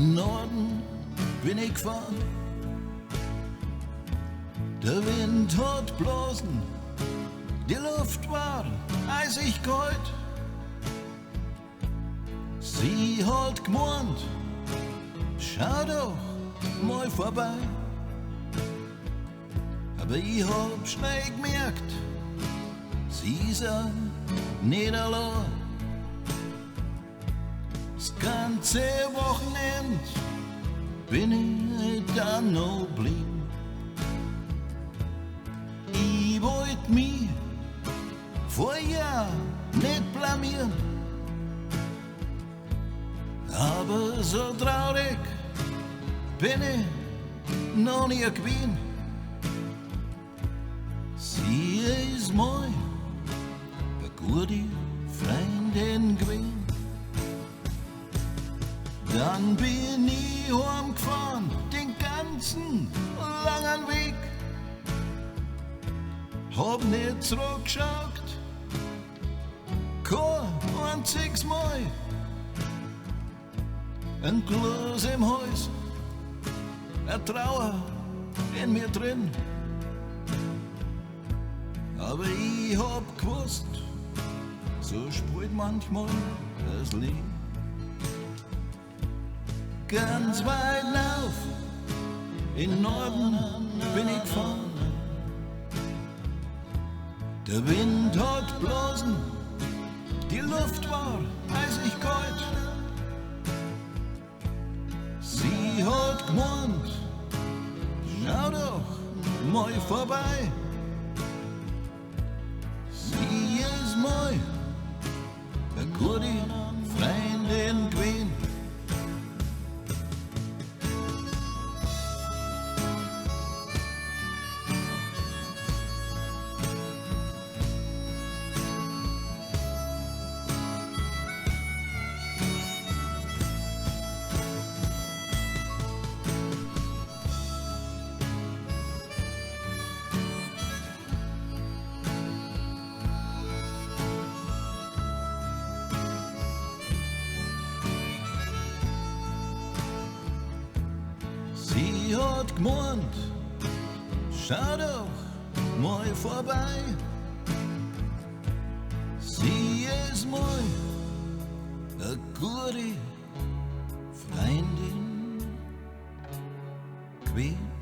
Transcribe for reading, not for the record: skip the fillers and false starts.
In Norden bin ich gefahren, der Wind hat blasen, die Luft war eisig kalt. Sie hat gemeint, schau doch mal vorbei. Aber ich hab schnell gemerkt, sie ist ein Niederlage. Das ganze Wochenende bin ich dann noch blieben. Ich wollt mich vor Jahr nicht blamieren, aber so traurig bin ich noch nie gewesen. Sie ist mal eine gute Freundin gewesen. Dann bin ich heimgefahren, den ganzen langen Weg. Hab nicht zurückgeschaut, kein einziges Mal. Ein Kloß im Hals, eine Trauer in mir drin. Aber ich hab gewusst, so spielt manchmal das Leben. Ganz weit lauf, in Norden bin ich gefahren. Der Wind hat blasen, die Luft war eisig kalt. Sie hat gemeint, schau doch mal vorbei. Sie ist mal eine gute Freundin gewesen. Sie hat gemeint, schau doch mal vorbei. Sie ist mal eine gute Freundin gewesen.